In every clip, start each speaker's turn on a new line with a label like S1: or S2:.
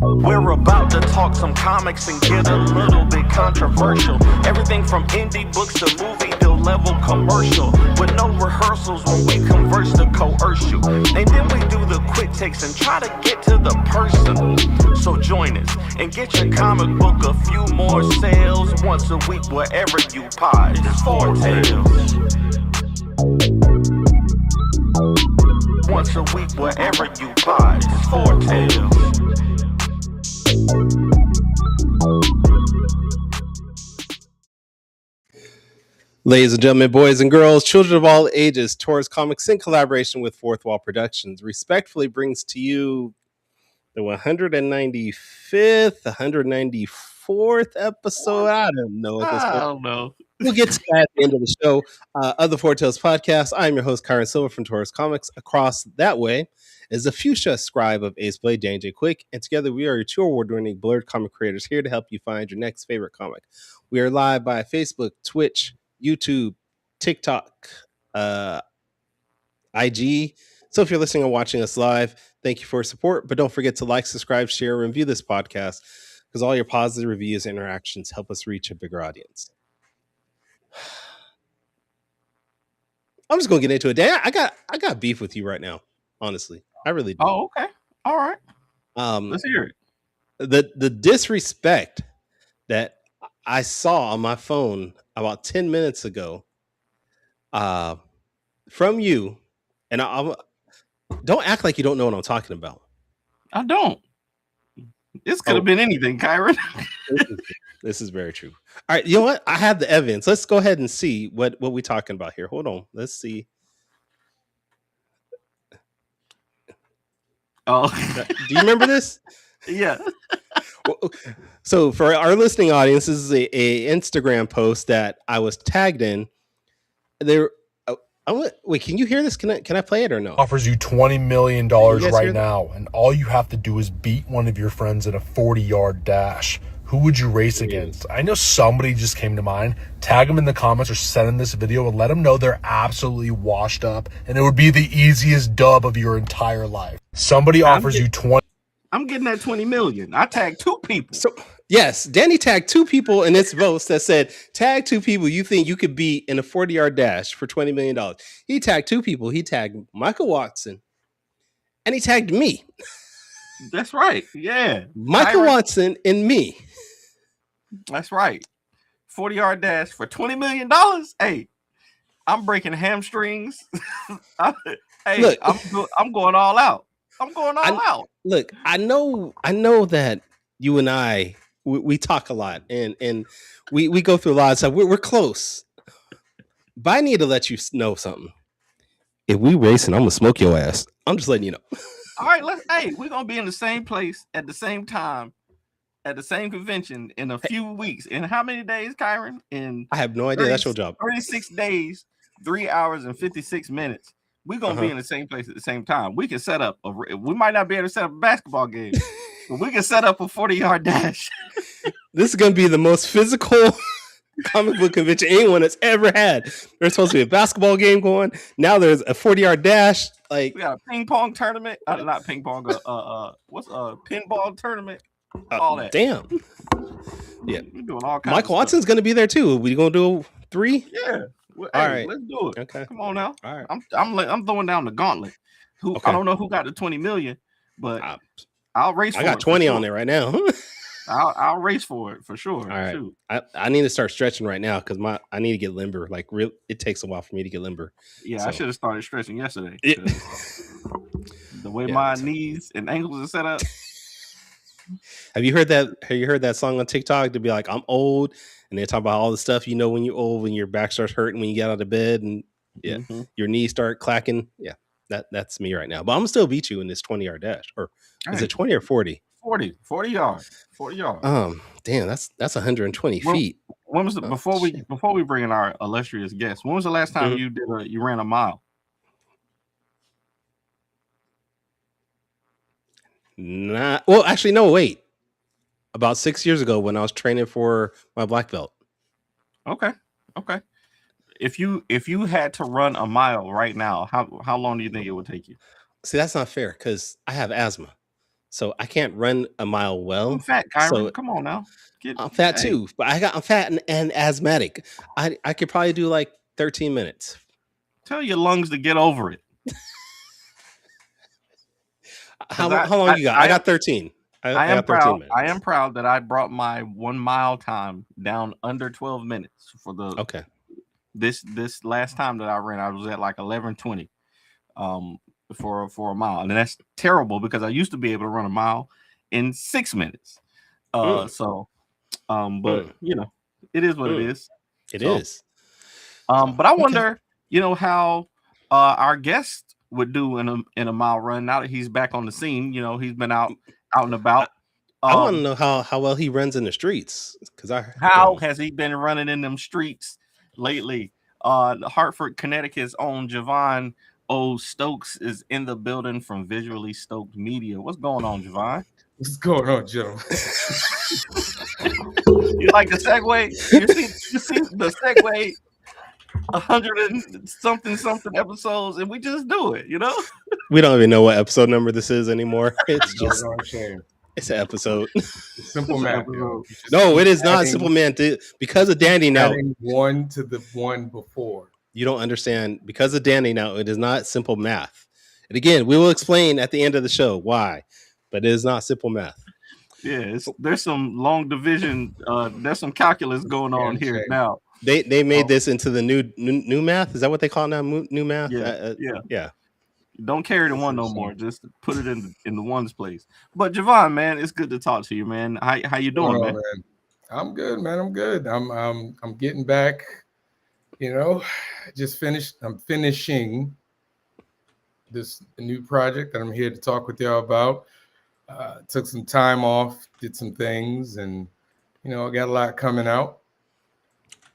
S1: We're about to talk some comics and get a little bit controversial. Everything from indie books to movie to level commercial. With no rehearsals when we converse to coerce you. And then we do the quick takes and try to get to the person. So join us and get your comic book a few more sales once a week wherever you pod. It's Four Tales. Once a week wherever you pod. It's Four Tales.
S2: Ladies and gentlemen, boys and girls, children of all ages, Taurus Comics in collaboration with Fourth Wall Productions respectfully brings to you the 195th, 194th episode. I don't know at this point.
S3: I don't know.
S2: We'll get to that at the end of the show. Of the Four Tales podcast, I'm your host, Kyron Silver from Taurus Comics. Across that way is the fuchsia scribe of Ace Blade, J&J Quick, and together we are your two award-winning blurred comic creators here to help you find your next favorite comic. We are live by Facebook, Twitch, YouTube, TikTok, IG. So if you're listening or watching us live, thank you for your support. But don't forget to like, subscribe, share, and review this podcast because all your positive reviews and interactions help us reach a bigger audience. I'm just gonna get into it. Dan, I got beef with you right now. Honestly, I really do.
S3: Oh, okay. All right. Let's hear it.
S2: The disrespect that I saw on my phone about 10 minutes ago from you, and I don't act like you don't know what I'm talking about.
S3: I don't. This could have been anything, Kyron.
S2: This is very true. All right, you know what? I have the evidence. Let's go ahead and see what we're talking about here. Hold on. Let's see.
S3: Oh,
S2: do you remember this?
S3: Yeah.
S2: So for our listening audience, this is a Instagram post that I was tagged in. There. Wait, can you hear this? Can I play it or no?
S4: Offers you $20 million right now, and all you have to do is beat one of your friends in a 40-yard dash. Who would you race against? I know somebody just came to mind. Tag them in the comments or send them this video and let them know they're absolutely washed up, and it would be the easiest dub of your entire life. Somebody offers you 20.
S3: I'm getting that 20 million. I tagged two people.
S2: So yes, Danny tagged two people in this post that said, tag two people you think you could beat in a 40-yard dash for $20 million. He tagged two people. He tagged Michael Watson and he tagged me.
S3: That's right. Yeah.
S2: Michael Watson and me.
S3: That's right. 40-yard dash for $20 million. Hey, I'm breaking hamstrings. Hey, look, I'm going all out. I'm going all out.
S2: Look, I know that you and I, we talk a lot and we go through a lot of stuff. We're close. But I need to let you know something. If we racing, I'm gonna smoke your ass. I'm just letting you know.
S3: All right, we're gonna be in the same place at the same time at the same convention in a few weeks. In how many days, Kyron?
S2: I have no idea. That's your job.
S3: 36 days, 3 hours and 56 minutes. We're gonna be in the same place at the same time. We can set up we might not be able to set up a basketball game, but we can set up a 40-yard dash.
S2: This is gonna be the most physical comic book convention anyone has ever had. There's supposed to be a basketball game going. Now there's a 40-yard dash. Like
S3: we got a ping pong tournament. Not ping pong. What's a pinball tournament? All that.
S2: Damn. Yeah.
S3: We're doing all kinds.
S2: Michael Watson's gonna be there too. We gonna do 3?
S3: Yeah. Well,
S2: all right,
S3: let's do it.
S2: Okay,
S3: come on now.
S2: All right,
S3: I'm throwing down the gauntlet. I don't know who got the 20 million, but I'll race.
S2: I got 20 on there right now.
S3: I'll race for it for sure.
S2: All right, I need to start stretching right now because I need to get limber. Like it takes a while for me to get limber.
S3: Yeah, so. I should have started stretching yesterday. The way my knees and ankles are set up.
S2: Have you heard that song on TikTok to be like, I'm old, and they talk about all the stuff you know when you're old, when your back starts hurting when you get out of bed, and your knees start clacking. Yeah, that's me right now. But I'm gonna still beat you in this 20-yard dash. Or is it 20 or 40?
S3: 40 yards. 40 yards.
S2: Damn, that's 120 feet.
S3: When was before we bring in our illustrious guest? When was the last time you ran a mile?
S2: Actually, no, wait. About 6 years ago when I was training for my black belt.
S3: Okay. If you had to run a mile right now, how long do you think it would take you?
S2: See, that's not fair because I have asthma. so I can't run a mile well.
S3: I'm fat, Kyron.
S2: So
S3: Come on now.
S2: I'm fat too, but I'm fat and asthmatic. I could probably do like 13 minutes.
S3: Tell your lungs to get over it.
S2: How long you got? I got 13.
S3: I am proud. I am proud that I brought my 1 mile time down under 12 minutes for the this last time that I ran. I was at like 11:20 for a mile, and that's terrible because I used to be able to run a mile in 6 minutes. But you know, it is what it is.
S2: It is.
S3: But I wonder, you know, how our guest would do in a mile run now that he's back on the scene. You know, he's been out and about.
S2: I want to know how well he runs in the streets, because
S3: how has he been running in them streets lately? Hartford, Connecticut's own Javon Stokes is in the building from Visually Stokes Media. What's going on, Javon?
S5: What's going on, gentlemen?
S3: You like the segue? You see the segue? 100 and something episodes, and we just do it. You know,
S2: we don't even know what episode number this is anymore. It's just it's an episode.
S5: Simple math.
S2: No, it is not simple math. Because of Danny now.
S5: Adding one to the one before.
S2: You don't understand. Because of Danny now, it is not simple math. And again, we will explain at the end of the show why, but it is not simple math.
S3: Yeah, there's some long division. There's some calculus going on here now.
S2: They made this into the new math. Is that what they call it now? New math?
S3: Yeah. Don't carry the one no more. Just put it in the ones place. But Javon, man, it's good to talk to you, man. How you doing, man?
S5: I'm good, man. I'm good. I'm getting back. You know, just finished. I'm finishing this new project that I'm here to talk with y'all about. Took some time off, did some things, and you know, I got a lot coming out.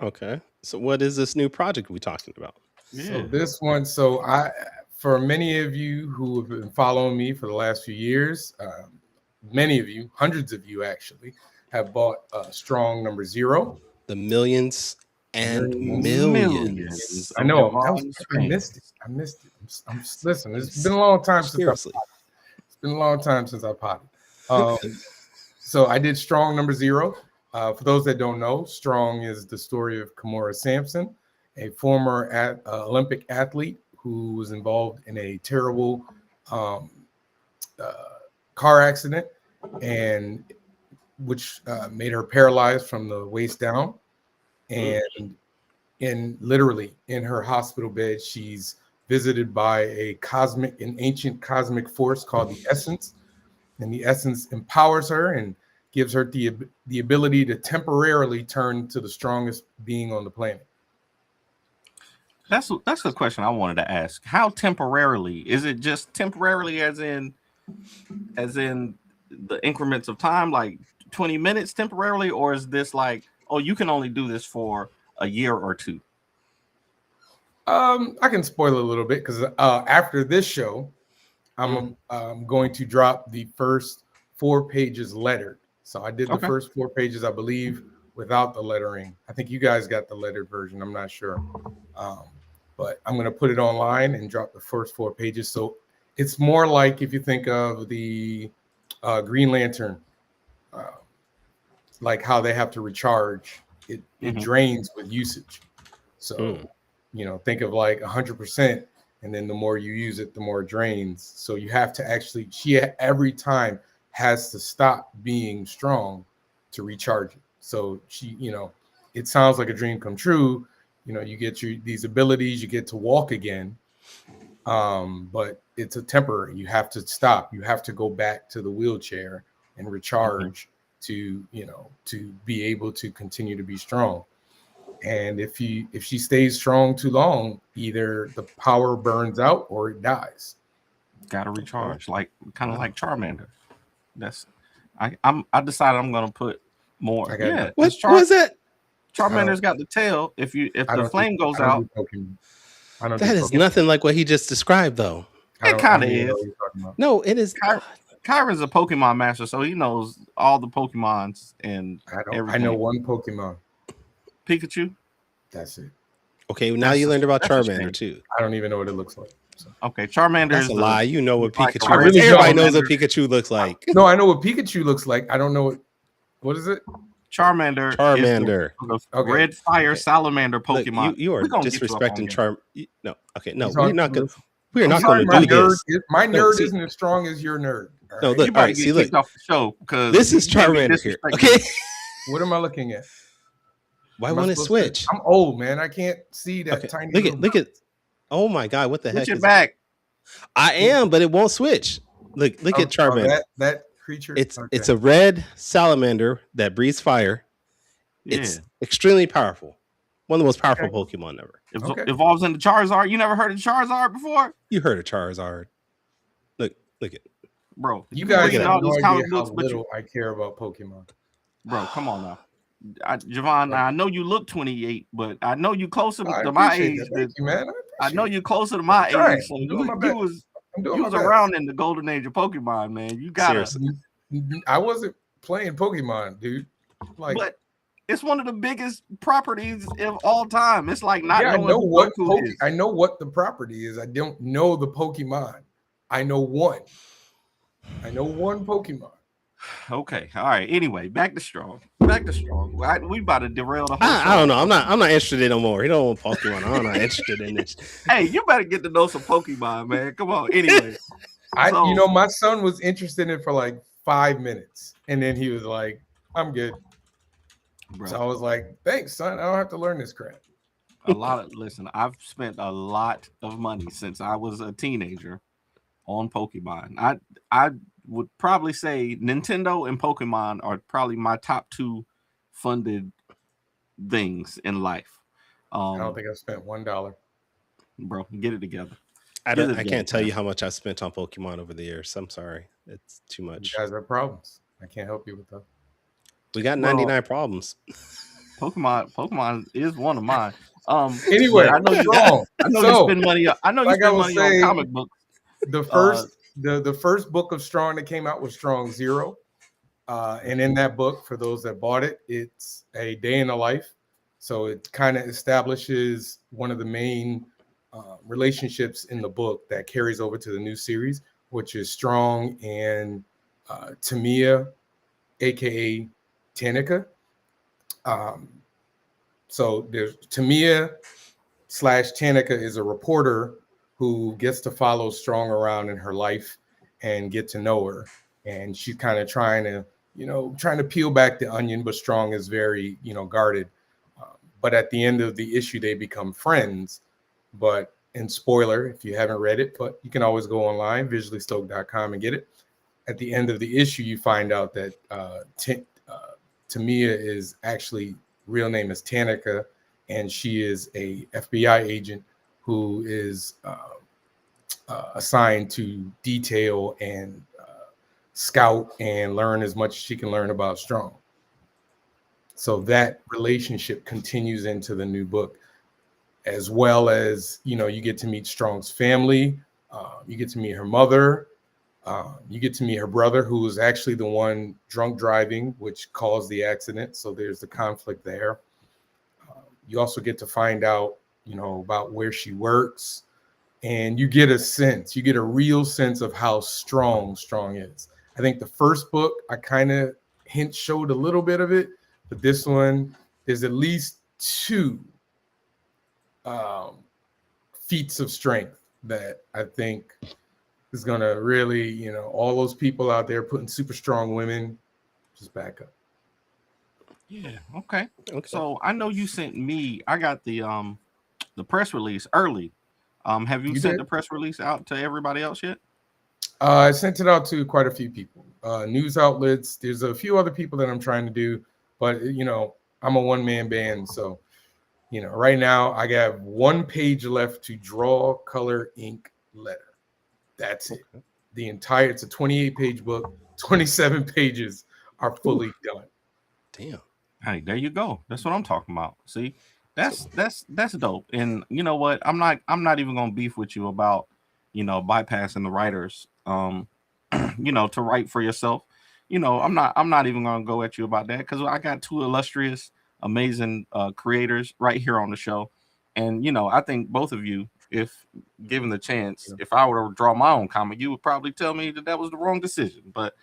S2: Okay. So what is this new project we're talking about?
S5: So this one, for many of you who have been following me for the last few years, many of you, hundreds of you actually, have bought Strong number 0.
S2: The millions and millions.
S5: I know. I missed it. Listen, it's been a long time since I potted. So I did Strong number 0. For those that don't know, Strong is the story of Kimora Sampson, a former Olympic athlete who was involved in a terrible car accident, and which made her paralyzed from the waist down. And literally in her hospital bed, she's visited by an ancient cosmic force called the Essence, and the Essence empowers her and gives her the ability to temporarily turn to the strongest being on the planet.
S3: That's the question I wanted to ask. How temporarily? Is it just temporarily as in the increments of time, like 20 minutes temporarily, or is this like, oh, you can only do this for a year or two?
S5: I can spoil a little bit because after this show, I'm going to drop the first 4 pages lettered. So I did the first 4 pages, I believe, without the lettering. I think you guys got the lettered version. I'm not sure. But I'm going to put it online and drop the first 4 pages. So it's more like if you think of the Green Lantern, like how they have to recharge. It drains with usage. So, you know, think of like 100%. And then the more you use it, the more it drains. So you have to actually, she every time has to stop being strong to recharge it. So she, you know, it sounds like a dream come true. You know, you get these abilities, you get to walk again. But it's a temporary. You have to stop. You have to go back to the wheelchair and recharge to, you know, to be able to continue to be strong. And if she stays strong too long, either the power burns out or it dies.
S3: Got to recharge, like kind of like Charmander. I decided I'm gonna put more.
S2: What was that?
S3: Charmander's got the tail. If the flame goes out,
S2: that is nothing like what he just described, though.
S3: It kind of is.
S2: No, it is.
S3: Kyron's a Pokemon master, so he knows all the Pokemons and everything.
S5: I know one Pokemon.
S3: Pikachu.
S5: That's it.
S2: Okay, now you learned about Charmander too.
S5: I don't even know what it looks like. So.
S3: Okay, Charmander
S2: That's
S3: is
S2: a lie. You know what Pikachu
S3: like
S2: looks.
S5: really
S2: Everybody
S5: don't.
S2: knows what Pikachu looks like.
S5: No, I know what Pikachu looks like. I don't know what is it?
S3: Charmander.
S2: Charmander.
S3: Is the
S5: Okay.
S3: red fire salamander
S2: Look,
S3: Pokemon.
S2: you are
S3: We're gonna get you up on
S2: disrespecting
S3: game.
S2: No. Okay, no.
S5: He's
S2: We're
S5: on-
S2: not going.
S5: listen,
S2: We are
S5: I'm
S2: not
S5: sorry,
S2: going to do this.
S5: My
S2: No,
S5: nerd
S2: see-
S5: isn't as strong as your nerd. All
S2: No,
S5: right?
S2: look.
S3: You
S2: All
S3: better
S2: right,
S3: get
S2: see, look.
S3: kicked off the show because
S2: This is Charmander here. Okay.
S5: What am I looking at?
S2: Why
S5: Am I
S2: won't it
S5: supposed
S2: switch?
S5: I'm old, man. I can't see that
S2: Okay.
S5: tiny.
S2: Look at. Oh my God! What the
S3: Switch
S2: heck
S3: it
S2: is
S3: back.
S2: I am, but it won't switch. Look at Charmander.
S5: That creature.
S2: It's a red salamander that breathes fire. It's extremely powerful. One of the most powerful Pokemon ever.
S3: Evolves into Charizard. You never heard of Charizard before?
S2: You heard of Charizard. Look it.
S3: Bro,
S5: You guys
S3: reading
S5: have
S3: all
S5: no
S3: these
S5: idea
S3: comic
S5: how
S3: books, but
S5: little I care about Pokemon.
S3: bro, come on now. Javon, I know you look 28, but I know you closer
S5: I
S3: to my
S5: appreciate
S3: age.
S5: that. Thank you, man.
S3: I know you're closer to my
S5: Trying.
S3: age. So
S5: I'm doing my
S3: you
S5: best.
S3: was
S5: I'm doing
S3: you
S5: my
S3: was
S5: best.
S3: around in the golden age of Pokemon, man. You gotta.
S2: Seriously.
S5: I wasn't playing Pokemon, dude. Like,
S3: But it's one of the biggest properties of all time. It's like not
S5: yeah,
S3: knowing
S5: I know
S3: who
S5: what
S3: Goku is.
S5: I know what the property is. I don't know the Pokemon. I know one. I know one Pokemon.
S3: Okay, all right. Anyway, back to strong. We about to derail the whole.
S2: I don't know. I'm not interested no more. He don't want Pokemon. I'm not interested in this.
S3: Hey, you better get to know some Pokemon, man. Come on. Anyway,
S5: My son was interested in it for like 5 minutes, and then he was like, "I'm good."
S3: bro,
S5: So I was like, "Thanks, son. I don't have to learn this crap."
S3: listen, I've spent a lot of money since I was a teenager on Pokemon. I would probably say Nintendo and Pokemon are probably my top two funded things in life.
S5: I don't think I spent $1.
S3: Bro, get it together.
S2: I can't tell you how much I've spent on Pokemon over the years. I'm sorry. It's too much.
S5: You guys have problems. I can't help you with that.
S2: We got 99 problems.
S3: Pokemon is one of mine.
S5: Anyway,
S3: I know you spend money. I know you spend money on comic books.
S5: The first book of Strong that came out was Strong Zero. And in that book, for those that bought it, it's a day in the life. So it kind of establishes one of the main relationships in the book that carries over to the new series, which is Strong and Tamiya, aka Tanika. So there's Tamiya / Tanika is a reporter who gets to follow Strong around in her life and get to know her. And she's kind of trying to peel back the onion, but Strong is very, guarded. But at the end of the issue, they become friends. But in spoiler, if you haven't read it, but you can always go online, visuallystoked.com, and get it. At the end of the issue, you find out that Tamiya is actually, real name is Tanika, and she is a FBI agent who is assigned to detail and scout and learn as much as she can learn about Strong. So that relationship continues into the new book, as well as, you get to meet Strong's family. You get to meet her mother. You get to meet her brother, who was actually the one drunk driving, which caused the accident. So there's the conflict there. You also get to find out, about where she works. And you get a real sense of how strong is. I think the first book, I kind of showed a little bit of it, but this one, there's at least 2 feats of strength that I think is going to really, all those people out there putting super strong women, just back up.
S3: Yeah. Okay. So I know you sent me. I got the press release early. Have you sent the press release out to everybody else yet?
S5: I sent it out to quite a few people, news outlets. There's a few other people that I'm trying to do, but I'm a one-man band, so right now I got 1 page left to draw, color, ink, letter. That's it. It's a 28-page book. 27 pages are fully done.
S2: Damn.
S3: Hey, there you go. That's what I'm talking about. See, that's dope. And you know what? I'm not even gonna beef with you about bypassing the writers. To write for yourself. I'm not even gonna go at you about that, because I got 2 illustrious, amazing creators right here on the show. And I think both of you, if given the chance, if I were to draw my own comic, you would probably tell me that was the wrong decision. But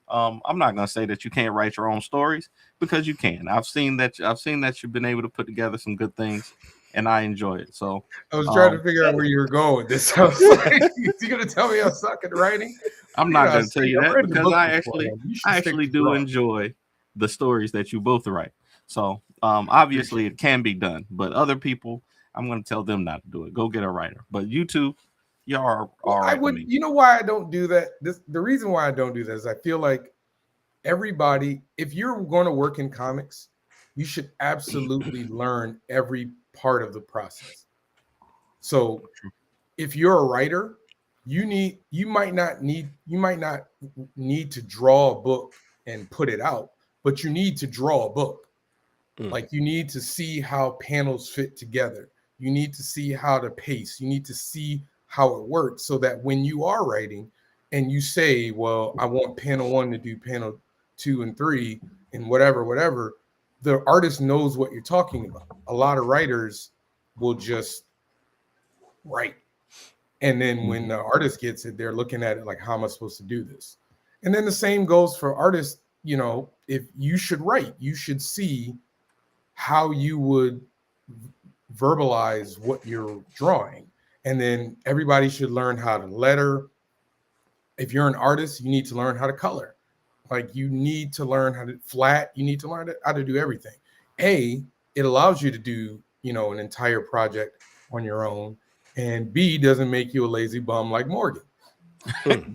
S3: I'm not gonna say that you can't write your own stories, because you can. I've seen that you've been able to put together some good things, and I enjoy it. So
S5: I was trying to figure out where you were going with this. I was like, "Is he gonna tell me I suck at writing?"
S3: I'm not going to tell you that, because I actually do enjoy the stories that you both write. So obviously it can be done, but other people, I'm going to tell them not to do it. Go get a writer. But you two, y'all are
S5: I would. You know why I don't do that? The reason why I don't do that is I feel like everybody, if you're going to work in comics, you should absolutely learn every part of the process. So if you're a writer, you might not need to draw a book and put it out, but you need to draw a book. Like, you need to see how panels fit together. You need to see how to pace. You need to see how it works, so that when you are writing and you say, well, I want panel 1 to do panel 2 and 3 and whatever, the artist knows what you're talking about. A lot of writers will just write. And then when the artist gets it, they're looking at it like, how am I supposed to do this? And then the same goes for artists. You know, if you should write, you should see how you would verbalize what you're drawing. And then everybody should learn how to letter. If you're an artist, you need to learn how to color. Like, you need to learn how to flat. You need to learn how to do everything. It allows you to do, an entire project on your own. And B, doesn't make you a lazy bum like Morgan.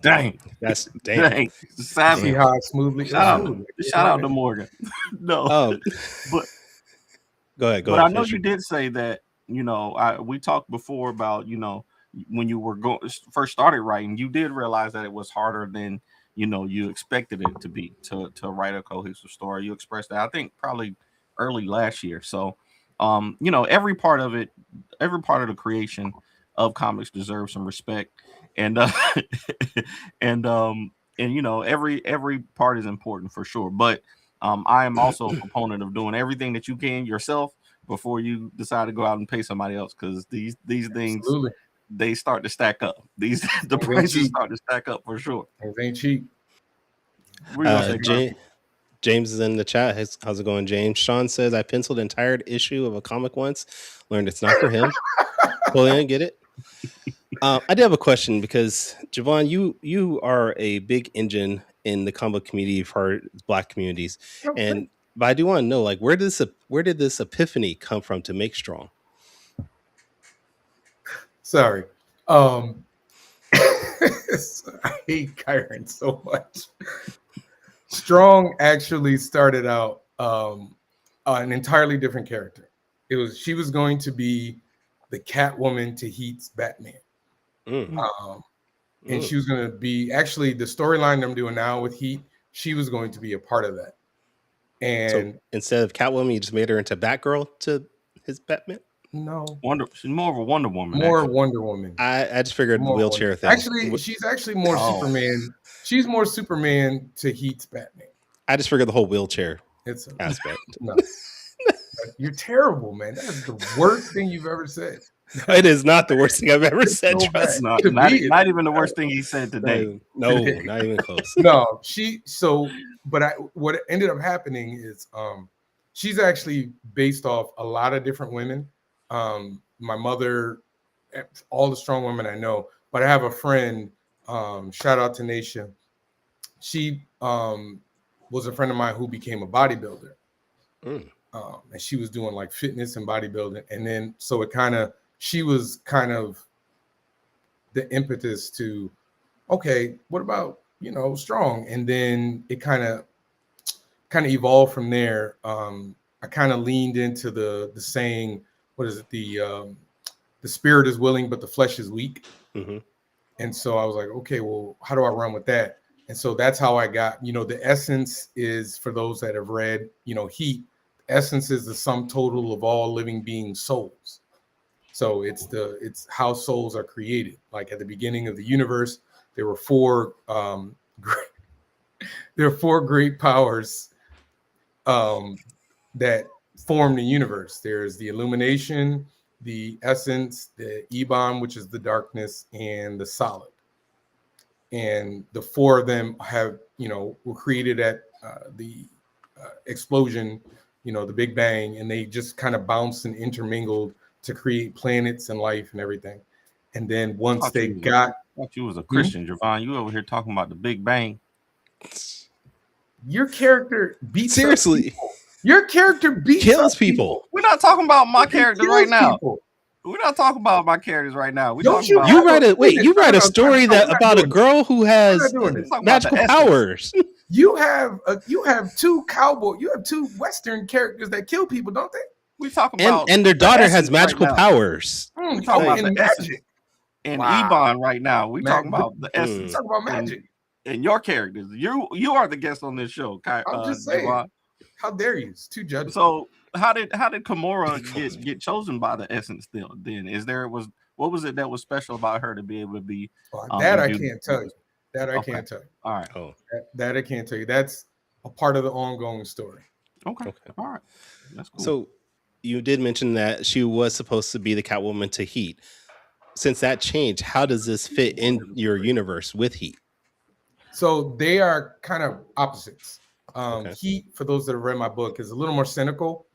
S3: Dang.
S2: That's dang.
S3: See
S5: how smoothly.
S3: Shout out to Morgan. No. But
S2: go ahead.
S3: But I know you did say that, we talked before about, when you were first started writing, you did realize that it was harder than, you expected it to be to write a cohesive story. You expressed that, I think, probably early last year. So, every part of the creation of comics deserves some respect, and every part is important for sure. But I am also a proponent of doing everything that you can yourself before you decide to go out and pay somebody else, because these things, they start to stack up. The prices start to stack up for sure.
S5: It ain't cheap.
S2: James is in the chat. How's it going, James? Sean says, I penciled an entire issue of a comic once, learned it's not for him. Pull in, get it? I do have a question, because Javon, you are a big engine in the comic community for Black communities, but I do want to know, like, where did this epiphany come from to make Strong?
S5: Sorry, I hate Kyron so much. Strong actually started out an entirely different character. She was going to be the Catwoman to Heat's Batman. And she was going to be, actually, the storyline I'm doing now with Heat, she was going to be a part of that. And
S2: so instead of Catwoman, you just made her into Batgirl to his Batman?
S5: No.
S3: She's more of a Wonder Woman.
S5: Wonder Woman.
S2: I just figured the wheelchair thing.
S5: Actually, she's actually more Superman. She's more Superman to Heat's Batman.
S2: I just figured the whole wheelchair aspect.
S5: No. You're terrible, man. That is the worst thing you've ever said.
S2: It is not the worst thing I've ever said. Trust
S3: not even the worst thing he said today.
S2: No, not even close.
S5: No, what ended up happening is she's actually based off a lot of different women. My mother, all the strong women I know, but I have a friend, shout out to Naisha. She was a friend of mine who became a bodybuilder. And she was doing like fitness and bodybuilding. And then, so she was kind of the impetus to, okay, what about, Strong? And then it kind of evolved from there. I kind of leaned into the saying, what is it? The spirit is willing, but the flesh is weak.
S2: Mm-hmm.
S5: And so I was like, okay, well, how do I run with that? And so that's how I got, the essence is, for those that have read, Heat, essence is the sum total of all living beings' souls. So it's how souls are created. Like, at the beginning of the universe, there were four great powers that form the universe. There's the illumination, the essence, the Ebon, which is the darkness, and the solid. And the four of them have, were created at the explosion, the Big Bang, and they just kind of bounced and intermingled to create planets and life and everything. And then once they got,
S3: I thought you was a Christian, Javon. You over here talking about the Big Bang.
S5: Your character beats
S2: seriously.
S5: Your character
S2: kills people.
S3: We're not talking about my characters right now. We're not talking about my characters right now.
S2: You write a story about a girl who has magical powers.
S5: You have two Western characters that kill people, don't they?
S3: We talking about
S2: and their daughter has magical powers.
S3: We talking about the magic and Ebon right now. We talking about the essence.
S5: We talking about magic
S3: and your characters. You are the guest on this show.
S5: I'm just saying. Javon. How dare you? It's too judgmental.
S3: So how did Kimora get chosen by the essence then? What was it that was special about her to be able to be
S5: that I can't tell you. That I can't tell you.
S3: All right.
S5: That I can't tell you. That's a part of the ongoing story.
S3: Okay. All right. That's cool.
S2: So you did mention that she was supposed to be the Catwoman to Heat. Since that changed, how does this fit in your universe with Heat?
S5: So they are kind of opposites. Heat, for those that have read my book, is a little more cynical.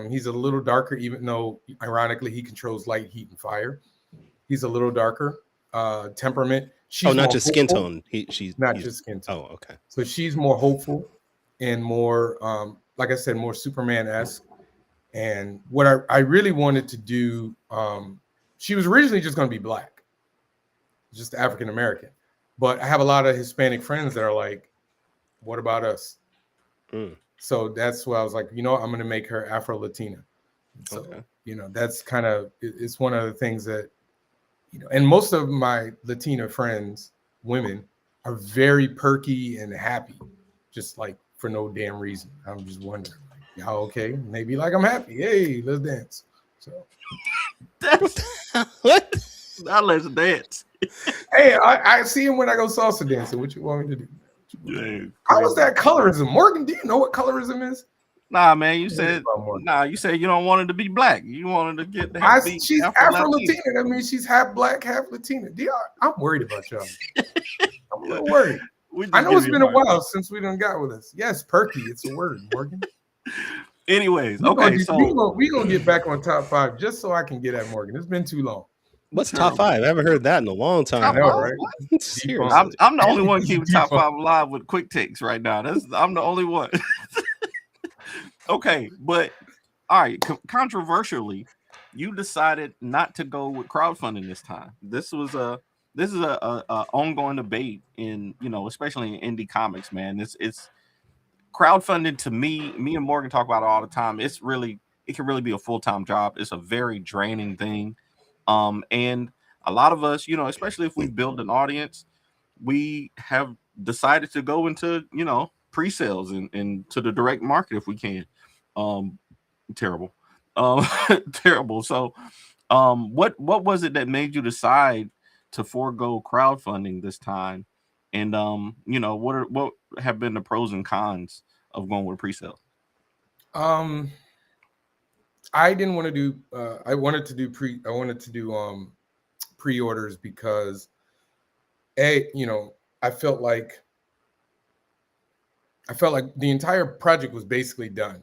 S5: He's a little darker, even though, ironically, he controls light, heat, and fire. He's a little darker temperament. She's
S2: not just
S5: hopeful.
S2: Skin tone. She's
S5: not just skin tone.
S2: Oh, okay.
S5: So she's more hopeful and more, like I said, more Superman-esque. And what I really wanted to do, she was originally just going to be black, just African American. But I have a lot of Hispanic friends that are like, what about us? So that's why I was like, I'm going to make her Afro-Latina. So, that's kind of, it's one of the things that, and most of my Latina friends, women, are very perky and happy, just like for no damn reason. I'm just wondering, like, y'all okay? Maybe like I'm happy. Hey, let's dance. So
S2: what?
S3: Now let's dance.
S5: Hey, I see him when I go salsa dancing. What you want me to do?
S3: Yeah,
S5: how is that colorism? Morgan, do you know what colorism is?
S3: Nah, man, you said you don't want it to be black. You wanted to get that.
S5: She's Afro-Latina. That means she's half black, half Latina. I'm worried about y'all. I'm a little worried. I know it's been a while since we done got with us. Yes, perky. It's a word, Morgan.
S3: Anyways, okay.
S5: We're going to get back on top 5 just so I can get at Morgan. It's been too long.
S2: What's top 5? I haven't heard that in a long time.
S5: I know, right?
S3: I'm the only one keeping top 5 alive with quick takes right now. I'm the only one. Okay, but all right. Controversially, you decided not to go with crowdfunding this time. This is a ongoing debate in especially in indie comics. Man, it's crowdfunding to me. Me and Morgan talk about it all the time. It can really be a full-time job. It's a very draining thing. And a lot of us, especially if we build an audience, we have decided to go into, pre-sales and to the direct market if we can. Terrible. Terrible. So, what was it that made you decide to forego crowdfunding this time? And, what have been the pros and cons of going with pre-sale?
S5: I didn't want to do. I wanted to do pre-orders because, I felt like the entire project was basically done,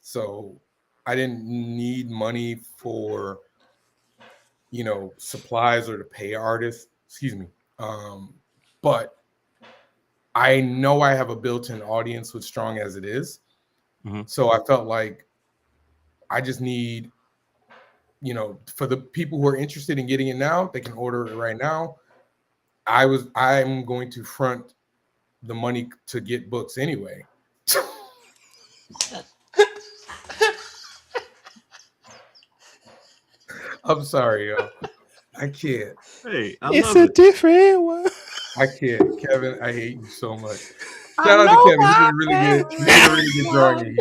S5: so I didn't need money for, supplies or to pay artists. Excuse me. But I know I have a built-in audience with Strong as it is, so I felt like I just need, for the people who are interested in getting it now, they can order it right now. I'm going to front the money to get books anyway. I'm sorry, yo. I can't.
S3: Hey,
S2: it's a different one.
S5: I can't. Kevin, I hate you so much. Shout out to Kevin. He did really good. He did a really good drawing.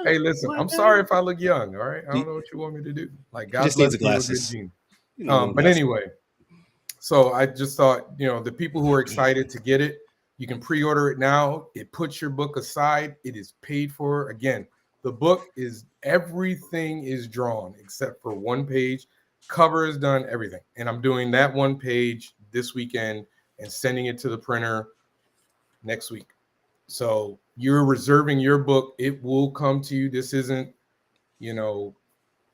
S5: Hey, listen, I'm sorry if I look young, all right? I don't know what you want me to do. Like, God
S2: just needs glasses.
S5: But anyway, so I just thought, the people who are excited to get it, you can pre-order it now. It puts your book aside. It is paid for. Again, The book is everything is drawn except for one page. Cover is done, everything. And I'm doing that one page this weekend and sending it to the printer next week. So you're reserving your book. It will come to you. This isn't, you know,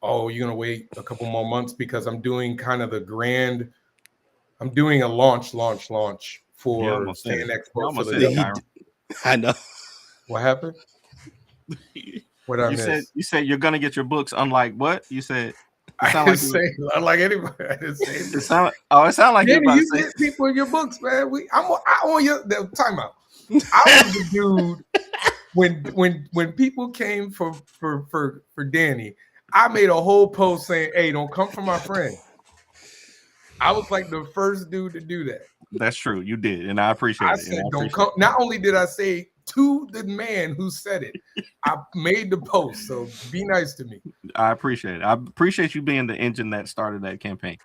S5: oh, you're going to wait a couple more months, because I'm doing kind of I'm doing a launch for Fan Expo Philadelphia.
S2: I know.
S5: What happened? What I missed?
S3: You said you're going to get your books, unlike what? You said...
S5: I didn't say unlike anybody. I didn't say it.
S3: It sound like
S5: Danny, you get people in your books, man. I want your time out. I was the dude when people came for Danny. I made a whole post saying, "Hey, don't come for my friend." I was like the first dude to do that.
S3: That's true. You did, and I appreciate it.
S5: I said, "Don't come." Not only did I say to the man who said it, I made the post. So be nice to me.
S3: I appreciate it. I appreciate you being the engine that started that campaign.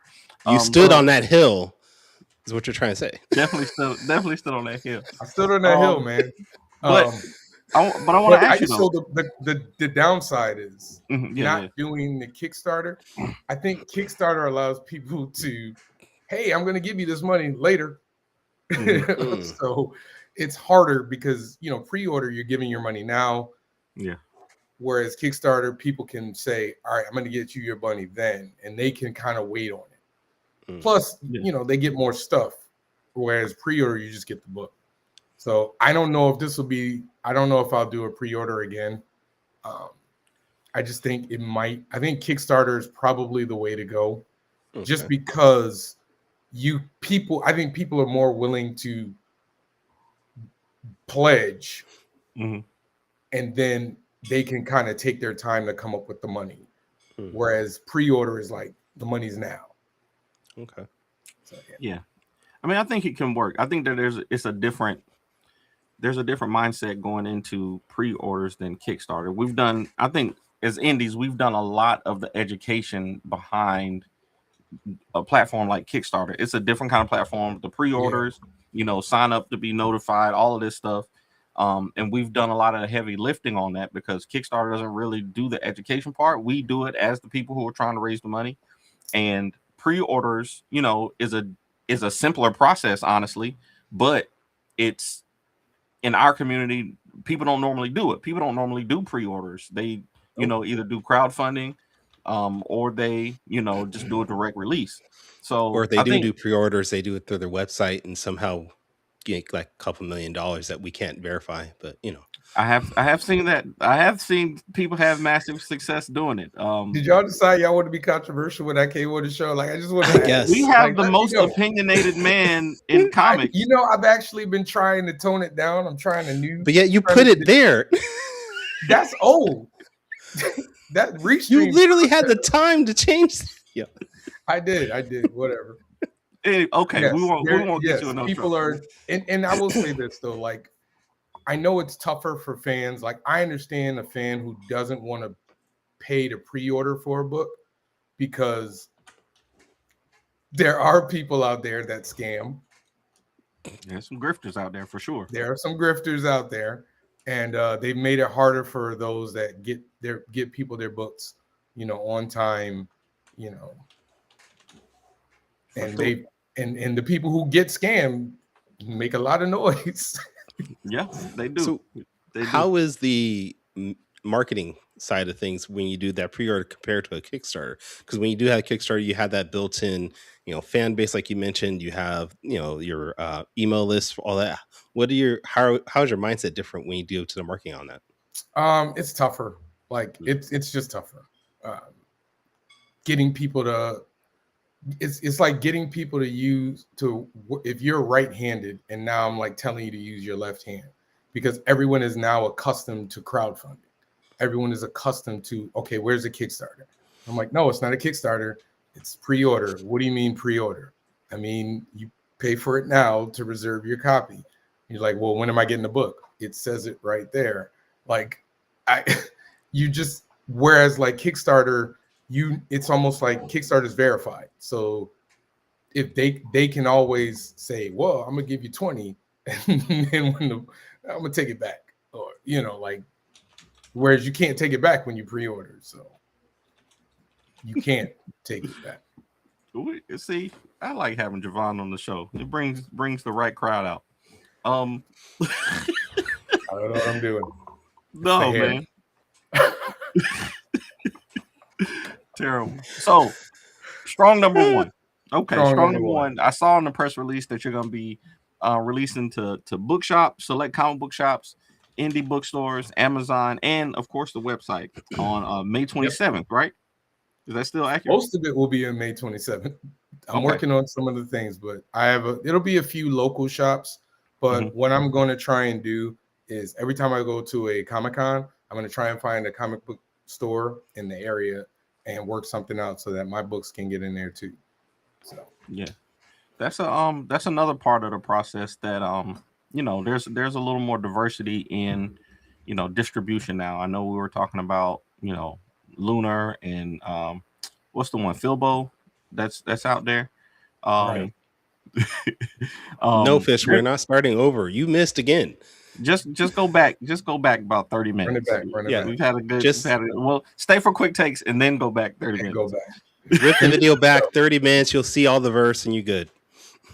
S2: You stood on that hill, is what you're trying to say.
S3: Definitely stood on that hill.
S5: I stood on that hill, man.
S3: But I want to ask you though.
S5: So the downside is doing the Kickstarter. I think Kickstarter allows people to, hey, I'm going to give you this money later. So it's harder because, you know, pre-order, you're giving your money now.
S3: Yeah.
S5: Whereas Kickstarter, people can say, all right, I'm going to get you your money then, and they can kind of wait on it. Plus, you know, they get more stuff. Whereas pre-order, you just get the book. So I don't know if I don't know if I'll do a pre-order again. I just think I think Kickstarter is probably the way to go. Okay. Just because I think people are more willing to pledge, and then they can kind of take their time to come up with the money. Whereas pre-order is like the money's now.
S2: Okay.
S3: So, yeah. I mean, I think it can work. I think that there's a different mindset going into pre-orders than Kickstarter. I think as indies, we've done a lot of the education behind a platform like Kickstarter. It's a different kind of platform. The pre-orders, you know, sign up to be notified, all of this stuff. And we've done a lot of the heavy lifting on that because Kickstarter doesn't really do the education part. We do it as the people who are trying to raise the money. And pre-orders, you know, is a simpler process, honestly, but it's in our community, people don't normally do it. People don't normally do pre-orders. They, you know, either do crowdfunding, or they, you know, just do a direct release. So,
S2: or if they do pre-orders, they do it through their website and somehow get like a couple $1 million that we can't verify. But you know,
S3: I have seen that. I have seen people have massive success doing it.
S5: Did y'all decide y'all want to be controversial when I came on the show? Like, I just want to
S2: guess
S3: we have the most opinionated man in comics.
S5: You know, I've actually been trying to tone it down. I'm trying to new,
S2: but yet you put it there.
S5: That's old. That restream.
S2: You literally had the time to change. Yeah,
S5: I did. Whatever.
S3: Okay, yes, we won't get you enough.
S5: People are, and I will say this though, like, I know it's tougher for fans. Like, I understand a fan who doesn't want to pay to pre-order for a book because there are people out there that scam.
S3: There's some grifters out there for sure.
S5: There are some grifters out there, and they've made it harder for those that get people their books, you know, on time, you know, and and the people who get scammed make a lot of noise.
S3: Yeah, they do.
S2: So how is the marketing side of things when you do that pre-order compared to a Kickstarter? Because when you do have a Kickstarter, you have that built-in, you know, fan base, like you mentioned. You have, you know, your email list, all that. How's your mindset different when you do to the marketing on that?
S5: It's tougher. Like it's just tougher. Getting people to. It's like getting people to use if you're right-handed and now I'm like telling you to use your left hand, because everyone is now accustomed to crowdfunding. Everyone is accustomed to, okay, where's the Kickstarter? I'm like, no, it's not a Kickstarter. It's pre-order. What do you mean pre-order? I mean, you pay for it now to reserve your copy. You're like, well, when am I getting the book? It says it right there. Like, whereas like Kickstarter, it's almost like Kickstarter is verified. So if they can always say, well, I'm gonna give you 20 and then I'm gonna take it back, or, you know, like, Whereas you can't take it back when you pre-order, so you can't take it back.
S3: See, I like having Javon on the show. It brings the right crowd out.
S5: I don't know what I'm doing.
S3: No, man. Terrible. So, strong number one. Okay, strong number one. I saw in the press release that you're going to be releasing to bookshops, select comic book shops, indie bookstores, Amazon, and of course the website on May 27th, right? Is that still accurate?
S5: Most of it will be on May 27th. I'm working on some of the things, but it'll be a few local shops. But what I'm going to try and do is every time I go to a Comic-Con, I'm going to try and find a comic book store in the area and work something out so that my books can get in there too. So
S3: yeah, that's another part of the process that there's a little more diversity in distribution now. I know we were talking about Lunar and what's the one, Filbo that's out there.
S5: Right.
S2: No, Fish, we're not starting over. You missed again.
S3: Just go back about 30 minutes.
S5: Run it back.
S3: We've had a good well, stay for quick takes and then go back 30 minutes.
S5: Go back.
S2: Rip the video back 30 minutes, you'll see all the verse and you good.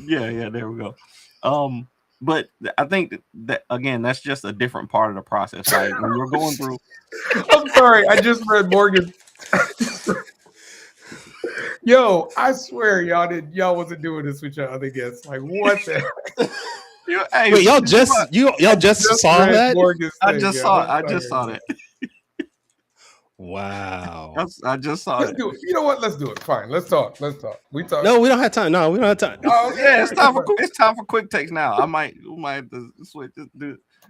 S3: Yeah, there we go. But I think that again, that's just a different part of the process. Right? When you're going through
S5: I'm sorry, I just read Morgan. Yo, I swear y'all wasn't doing this with your other guests. Like, what the heck?
S2: Hey, wait, y'all just saw that?
S3: I just saw that.
S2: Wow.
S3: I just saw it.
S5: You know what? Let's do it. Fine. Let's talk. We talk.
S2: No, we don't have time.
S5: Oh,
S3: yeah, it's time for quick takes now. We might have to switch.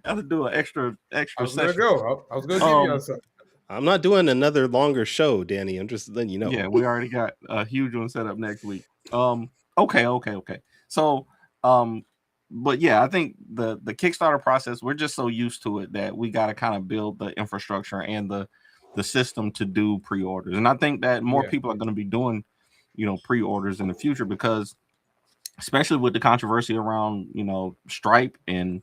S3: Have to do an extra
S5: I was
S3: session.
S5: I was gonna give you something.
S2: I'm not doing another longer show, Danny. I'm just letting you know.
S3: Yeah, we already got a huge one set up next week. Okay. So, but yeah, I think the Kickstarter process, we're just so used to it that we got to kind of build the infrastructure and the system to do pre-orders. And I think that more people are going to be doing, pre-orders in the future because especially with the controversy around, Stripe and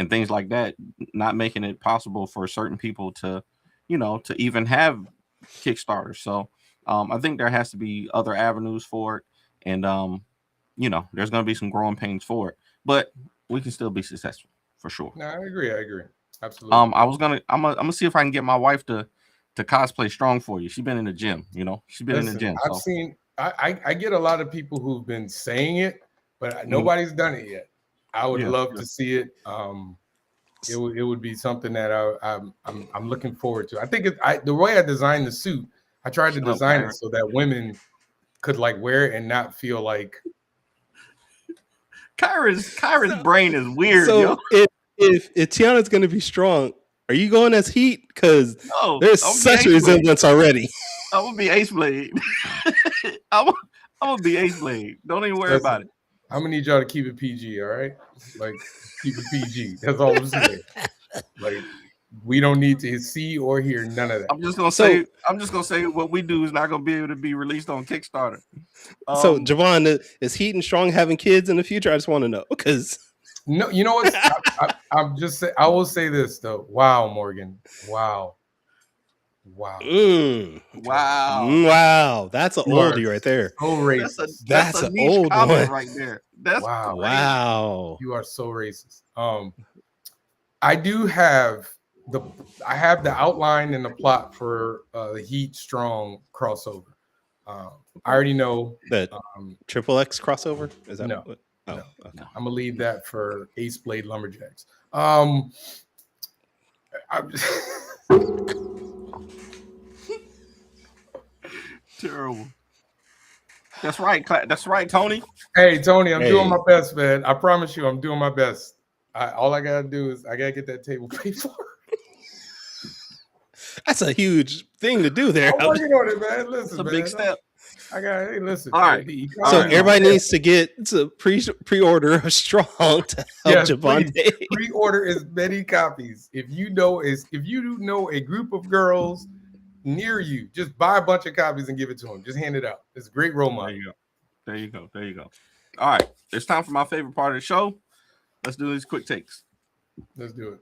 S3: things like that, not making it possible for certain people to, to even have Kickstarter. So I think there has to be other avenues for it. And, there's going to be some growing pains for it, but we can still be successful for sure.
S5: No, I agree. Absolutely.
S3: I'm gonna see if I can get my wife to cosplay Strong for you. She's been in the gym, She's been in the gym.
S5: I've seen, I get a lot of people who've been saying it, but nobody's done it yet. I would love to see it. It would be something that I'm looking forward to. I think the way I designed the suit, I tried to design it so that women could like wear it and not feel like.
S3: Kyra's brain is weird.
S2: So if Tiana's gonna be strong, are you going as Heat? Because there's such a resemblance already.
S3: I'm gonna be Ace Blade. I'm gonna be Ace Blade. Don't even worry about it.
S5: I'm gonna need y'all to keep it PG, all right? Like keep it PG. That's all I'm saying. Like we don't need to see or hear none of that.
S3: I'm just gonna say what we do is not gonna be able to be released on Kickstarter.
S2: So Javon, is Heat and Strong having kids in the future? I just want to know because
S5: no, you know what? I'm just saying. I will say this though. Wow, Morgan. Wow.
S3: Wow.
S2: That's an oldie right there.
S5: So racist.
S2: That's an old one
S3: right there. That's
S2: wow.
S5: You are so racist. I do have the outline and the plot for the Heat Strong crossover. I already know
S2: that Triple X crossover. Is that
S5: no?
S2: What?
S5: No. Okay. I'm gonna leave that for Ace Blade Lumberjacks.
S3: Terrible. That's right, Tony.
S5: Hey, Tony, I'm doing my best, man. I promise you, I'm doing my best. All I gotta do is I gotta get that table paid for.
S2: That's a huge thing to do there.
S5: I'm working on it, man. Listen,
S3: it's a big step.
S5: Listen.
S3: All right.
S2: So everybody needs to get to pre-order a Strong to help Javon.
S5: Pre-order as many copies. If you know a group of girls near you, just buy a bunch of copies and give it to them. Just hand it out. It's a great role model.
S3: There you go. All right. It's time for my favorite part of the show. Let's do these quick takes.
S5: Let's do it.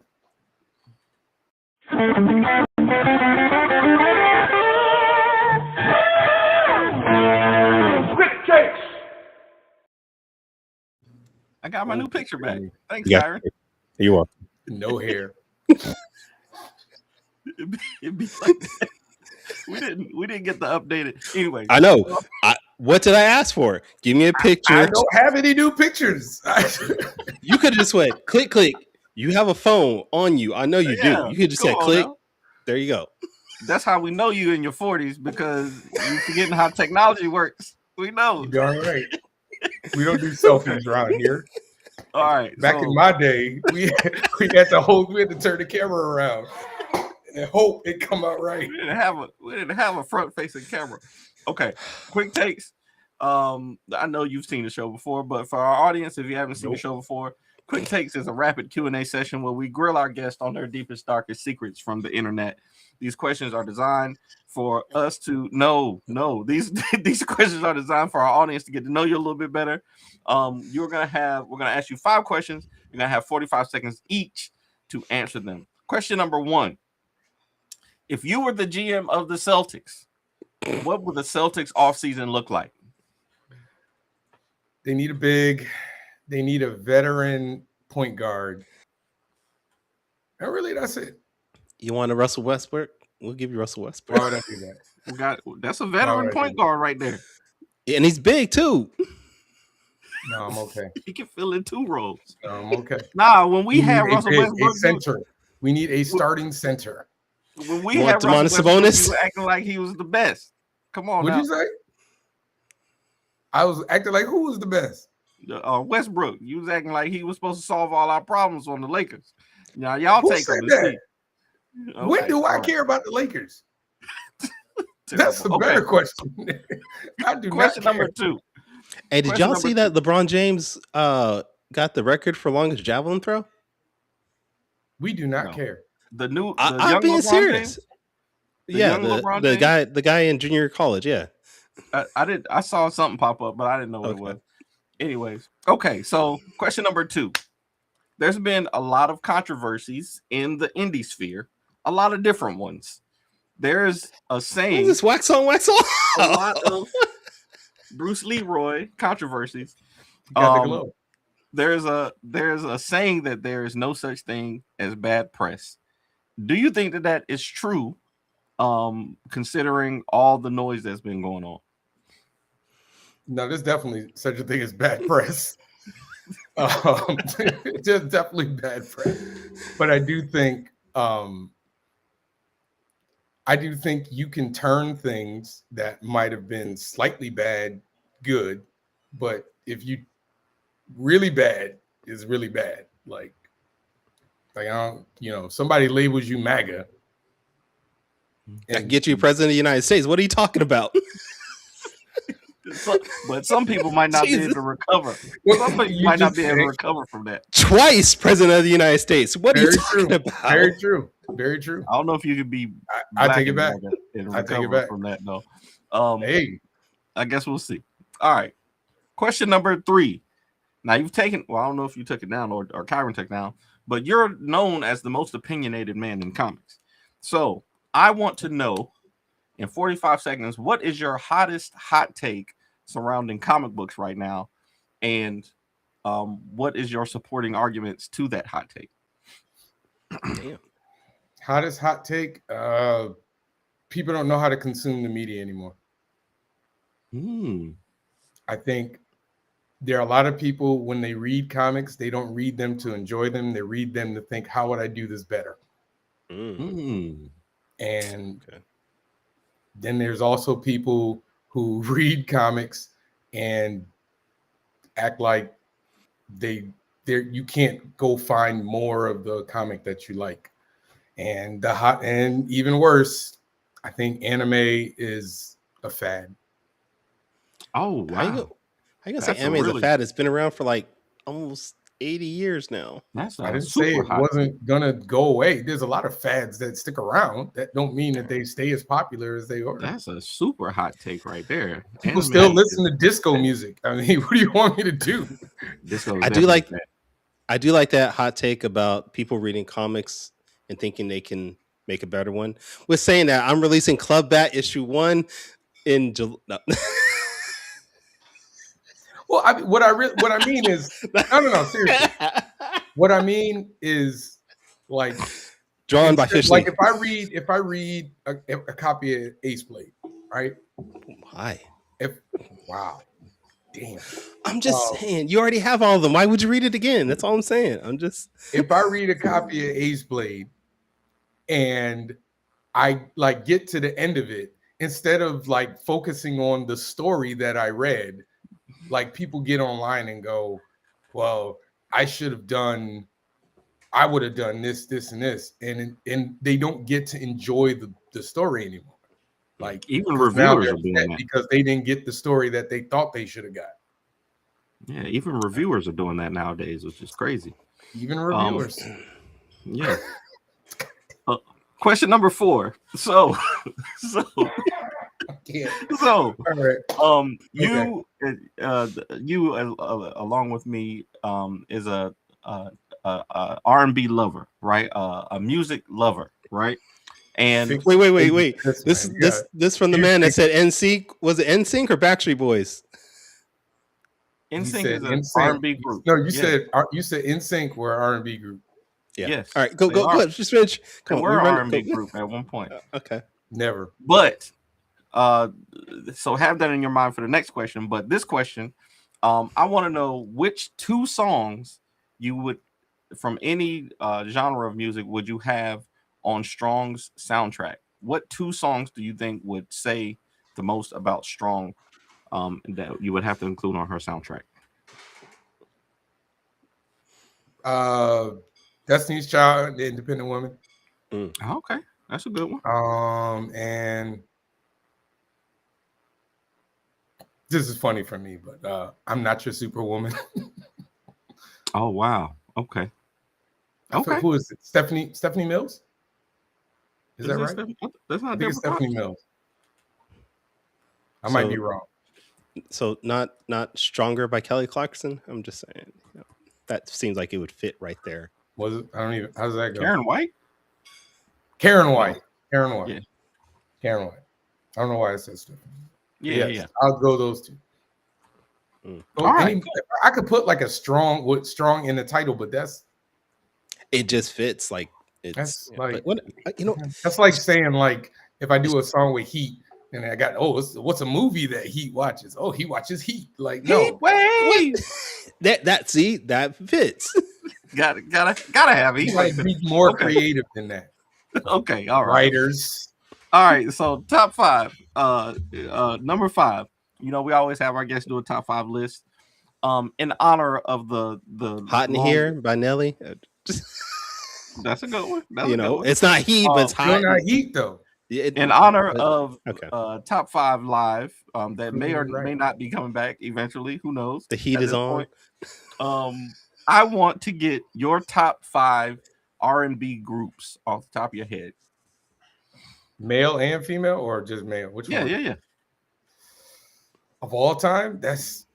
S3: I got my new picture back. Thanks,
S2: Yeah.
S3: Kyron.
S2: You're welcome.
S5: No hair.
S3: It'd be like that. We didn't get the updated. Anyway,
S2: I know. What did I ask for? Give me a picture.
S5: I don't have any new pictures.
S2: You could just went click. You have a phone on you. I know you do. You could just say click. Now. There you go.
S3: That's how we know you in your 40s because you're forgetting how technology works. We know.
S5: You're all right. We don't do selfies around here.
S3: All right.
S5: Back in my day, we had to turn the camera around and hope it come out right.
S3: We didn't have a front facing camera. Okay, quick takes. I know you've seen the show before, but for our audience, if you haven't seen the show before, Quick Takes is a rapid Q&A session where we grill our guests on their deepest, darkest secrets from the internet. These questions are designed for us to these questions are designed for our audience to get to know you a little bit better. We're gonna ask you 5 questions. You're gonna have 45 seconds each to answer them. Question number 1: if you were the GM of the Celtics, what would the Celtics offseason look like?
S5: They need a veteran point guard. And really, that's it.
S2: You want a Russell Westbrook? We'll give you Russell Westbrook.
S5: Why would I do that?
S3: That's a veteran point guard right there.
S2: And he's big too.
S5: No, I'm okay.
S3: He can fill in 2 roles.
S5: No, I'm okay.
S3: Nah, when we had Russell Westbrook,
S5: center. We need a starting center.
S3: When we had Russell Westbrook, you were acting like he was the best. Come on,
S5: what'd you say? I was acting like who was the best?
S3: Westbrook. You was acting like he was supposed to solve all our problems on the Lakers. Now y'all
S5: who
S3: take
S5: said
S3: him.
S5: That? Okay, when do I care about the Lakers? That's a better question. I do
S3: question
S5: not care.
S3: Number 2.
S2: Hey, did y'all see that LeBron James got the record for longest javelin throw?
S5: We do not care.
S2: I'm being serious. The guy in junior college. Yeah,
S3: I saw something pop up, but I didn't know what it was. Anyways, okay. So question number 2. There's been a lot of controversies in the indie sphere, a lot of different ones. There's a saying.
S2: This wax on, wax off.
S3: A lot of Bruce Leroy controversies. There's a saying that there is no such thing as bad press. Do you think that is true? Considering all the noise that's been going on.
S5: No, there's definitely such a thing as bad press. There's definitely bad press. But I do think you can turn things that might have been slightly bad good, but if you really bad is really bad. Like I don't, somebody labels you MAGA.
S2: I can get you president of the United States. What are you talking about?
S3: But some people might not be able to recover. Some people might not be able to recover from that.
S2: Twice president of the United States. What are you talking about?
S5: Very true. Very true.
S3: I don't know if you could be.
S5: I take it back.
S3: I take it back from that though. Hey, I guess we'll see. All right. Question number 3. Now you've taken. Well, I don't know if you took it down or Kyron took it down, but you're known as the most opinionated man in comics. So I want to know in 45 seconds, what is your hottest hot take surrounding comic books right now? And what is your supporting arguments to that hot take?
S2: Damn.
S5: Hottest hot take? People don't know how to consume the media anymore. I think there are a lot of people, when they read comics, they don't read them to enjoy them. They read them to think, how would I do this better? And then there's also people who read comics and act like you can't go find more of the comic that you like. And even worse, I think anime is a fad.
S3: Oh, wow.
S2: How you gonna say anime is a fad? It's been around for like almost 80 years now.
S5: I didn't say it wasn't gonna go away. There's a lot of fads that stick around. That don't mean that they stay as popular as they are.
S3: That's a super hot take right there.
S5: People still listen to disco music. I mean, what do you want me to do?
S2: I do like that hot take about people reading comics and thinking they can make a better one. With saying that, I'm releasing Club Bat issue 1 in July. No.
S5: Well, what I mean is no, seriously. What I mean is like
S2: drawn by Fish
S5: like
S2: Lee.
S5: if I read a copy of Ace Blade, right?
S2: Why?
S5: Wow. Damn.
S2: I'm just saying, you already have all of them. Why would you read it again? That's all I'm saying.
S5: If I read a copy of Ace Blade and I like get to the end of it, instead of like focusing on the story that I read, like people get online and go, well, I would have done this, and this, and they don't get to enjoy the story anymore. Like
S3: even reviewers are doing that
S5: because they didn't get the story that they thought they should have got.
S3: Yeah, even reviewers are doing that nowadays, which is crazy.
S5: Even reviewers.
S3: Yeah. Question number 4. So,
S5: all right.
S3: You along with me is a R&B lover, right? A music lover, right? And
S2: wait. This from the man that said NSYNC. Was it NSYNC or Backstreet Boys?
S3: NSYNC is an R&B group.
S5: No, you said NSYNC were R&B group.
S2: Yeah.
S3: Yes.
S2: All right. Go. Just finish.
S3: Come on, we're an R&B group at one point.
S2: Okay.
S5: Never.
S3: But so have that in your mind for the next question. But this question, I want to know which 2 songs you would, from any genre of music, would you have on Strong's soundtrack? What 2 songs do you think would say the most about Strong that you would have to include on her soundtrack?
S5: Destiny's Child, The Independent Woman.
S3: Okay, that's a good one.
S5: And this is funny for me, but I'm Not Your Superwoman.
S3: Oh wow. Okay. Okay.
S5: Who is it? Stephanie Mills? Is that right?
S3: That's not
S5: Stephanie Mills. I might be wrong.
S2: So not Stronger by Kelly Clarkson. I'm just saying, that seems like it would fit right there.
S5: Was it? I don't even. How does that go?
S3: Karen White.
S5: Yeah.
S3: Karen White.
S5: I don't know why it says Stephanie.
S3: Yeah.
S5: I'll go those 2.
S3: All right.
S5: I could put like a strong in the title, but
S2: it just fits. Like
S5: that's
S2: that's
S5: like saying like if I do a song with Heat and I got what's a movie that Heat watches? Oh, he watches Heat. Like no,
S3: wait.
S2: that fits.
S3: gotta have Heat.
S5: Like be more creative than that.
S3: Okay, all right.
S5: Writers.
S3: All right, so top 5. Number 5. You know, we always have our guests do a top 5 list. In honor of the
S2: Hot in Here by Nelly.
S3: That's a good one.
S2: It's not Heat, but it's hot.
S5: Not Heat though.
S3: In honor of top 5 live that may or may not be coming back eventually. Who knows?
S2: The heat is on.
S3: I want to get your top 5 R&B groups off the top of your head.
S5: Male and female, or just male? Which one?
S3: Yeah.
S5: Of all time? That's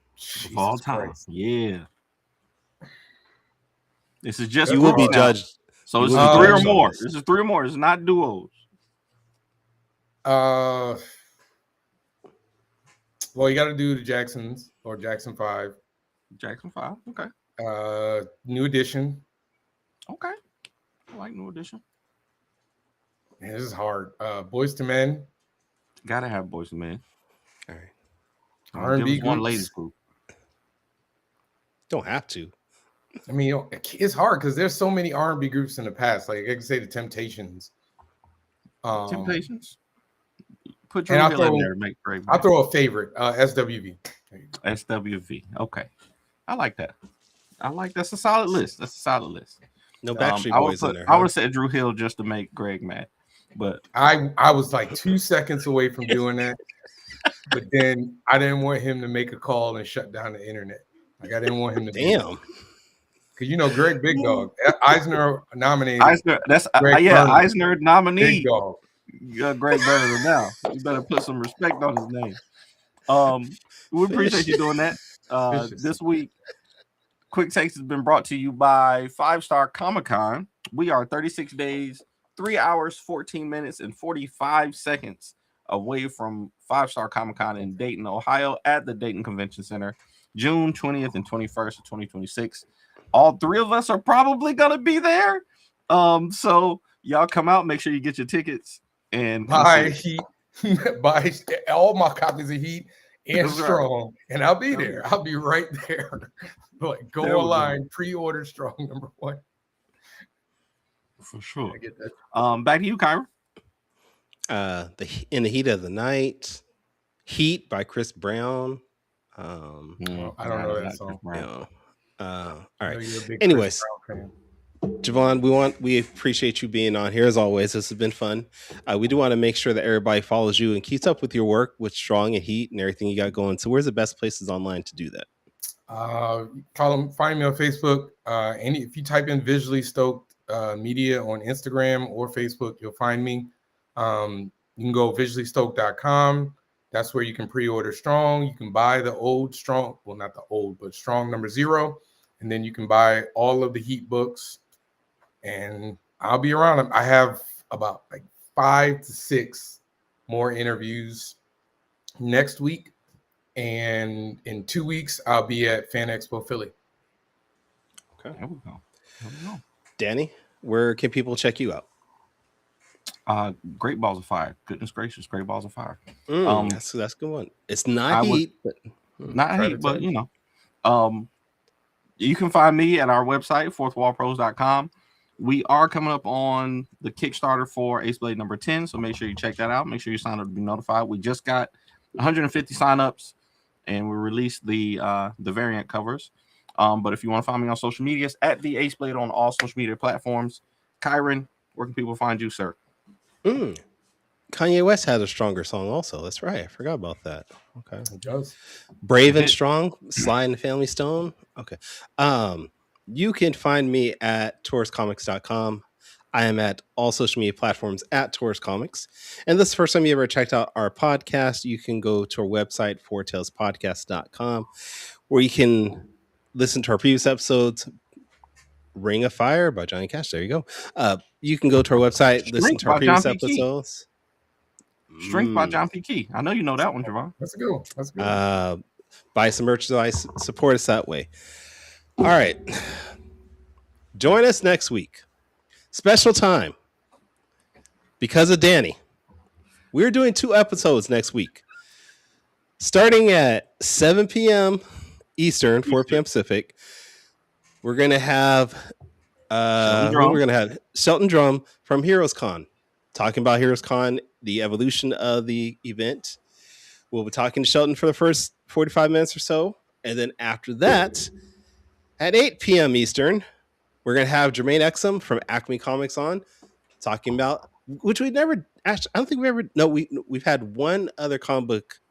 S3: of all time. Christ. Yeah. This is just
S2: you will be judged.
S3: So this is 3 or more. This is 3 or more. It's not duos.
S5: Well, you got to do the Jacksons or Jackson 5.
S3: Jackson 5. Okay.
S5: New Edition.
S3: Okay. I like New Edition.
S5: Man, this is hard. Boys to Men.
S3: Gotta have Boys to Men.
S2: All right.
S5: R&B groups.
S3: One ladies group.
S2: Don't have to.
S5: I mean, it's hard because there's so many R&B groups in the past. Like I can say the Temptations.
S3: Temptations. Put your in there. Make great.
S5: I'll throw a favorite. SWV.
S3: SWV. Okay. I like that. That's a solid list.
S2: No Backstreet Boys in there.
S3: I would have said Drew Hill just to make Greg mad. But
S5: I was like 2 seconds away from doing that. But then I didn't want him to make a call and shut down the internet. Like I didn't want him to.
S2: Damn.
S5: Because Greg Big Dog, Eisner nominated.
S3: Eisner nominee.
S5: Big Dog.
S3: You got Greg Berger now. You better put some respect on his name. We appreciate you doing that. This week, Quick Takes has been brought to you by 5 Star Comic Con. We are 36 days 3 hours, 14 minutes, and 45 seconds away from 5 Star Comic Con in Dayton, Ohio, at the Dayton Convention Center, June 20th and 21st of 2026. All 3 of us are probably gonna be there. So y'all come out, make sure you get your tickets and
S5: buy Heat, buy all my copies of Heat and
S3: That's
S5: Strong,
S3: right.
S5: and I'll be there. I'll be right there. Like, go
S3: There we
S5: online, pre-order Strong #1.
S3: For sure.
S5: I get that.
S3: Back to you, Kyra.
S2: In the Heat of the Night, Heat by Chris Brown.
S5: Well, I don't know that song.
S2: You know, all
S5: I
S2: right.
S5: know you're a big
S2: Anyways,
S5: Chris Brown fan.
S2: Javon, we appreciate you being on here as always. This has been fun. We do want to make sure that everybody follows you and keeps up with your work with Strong and Heat and everything you got going. So where's the best places online to do that?
S5: Find me on Facebook. If you type in Visually Stoked Media on Instagram or Facebook, you'll find me. You can go visuallystoked.com. That's where you can pre-order Strong. You can buy the old Strong, well, not the old, but Strong #0. And then you can buy all of the Heat books. And I'll be around. I have about like 5 to 6 more interviews next week. And in 2 weeks, I'll be at Fan Expo Philly.
S2: Okay.
S3: There we go.
S2: Danny, where can people check you out?
S3: Great Balls of Fire. Goodness gracious, Great Balls of Fire.
S2: That's a good one. It's not Heat, but
S3: not Heat, but you know. You can find me at our website, fourthwallpros.com. We are coming up on the Kickstarter for Ace Blade #10, so make sure you check that out. Make sure you sign up to be notified. We just got 150 signups, and we released the variant covers. But if you want to find me on social medias, at the Ace Blade on all social media platforms. Kyron, where can people find you, sir?
S2: Kanye West has a stronger song also. That's right. I forgot about that. Okay.
S5: It does.
S2: Brave and Strong, Sly and the Family Stone. Okay. You can find me at tauruscomics.com. I am at all social media platforms at Taurus Comics. And this is the first time you ever checked out our podcast, you can go to our website, fourtailspodcast.com, where you can listen to our previous episodes. Ring of Fire by Johnny Cash. There you go. You can go to our website, listen to our previous episodes.
S3: Strength by John P. Key. I know you know that one, Javon.
S5: That's a good one. That's a good one.
S2: Buy some merchandise, support us that way. All right. Join us next week. Special time. Because of Danny. We're doing 2 episodes next week. Starting at 7 p.m. Eastern, 4 p.m. Pacific. We're gonna have Shelton Drum from Heroes Con, talking about Heroes Con, the evolution of the event. We'll be talking to Shelton for the first 45 minutes or so, and then after that, at 8 p.m. Eastern, we're gonna have Jermaine Exum from Acme Comics on, talking about which we never actually. I don't think we ever. No, we've had one other comic book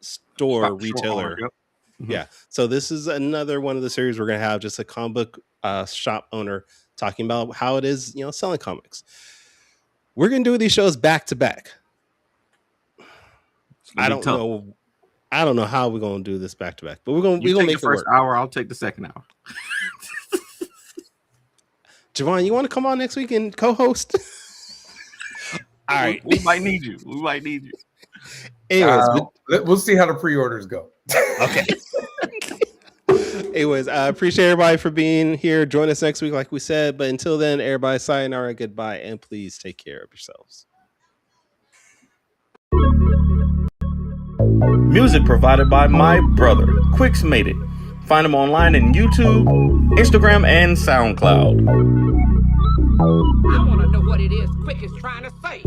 S2: store retailer.
S3: Yep. Mm-hmm.
S2: Yeah. So this is another one of the series we're going to have, just a comic book shop owner talking about how it is, selling comics. We're going to do these shows back to back. I don't know how we're going to do this back to back, but we're going to make
S3: the first hour. I'll take the second hour.
S2: Javon, you want to come on next week and co-host? All right.
S3: We might need you.
S2: Anyways,
S5: we'll see how the pre-orders go.
S2: Okay. Anyways, I appreciate everybody for being here. Join us next week, like we said. But until then, everybody, sayonara, goodbye, and please take care of yourselves.
S1: Music provided by my brother, Quix Made It. Find him online in YouTube, Instagram, and SoundCloud.
S6: I want to know what it is Quick is trying to say.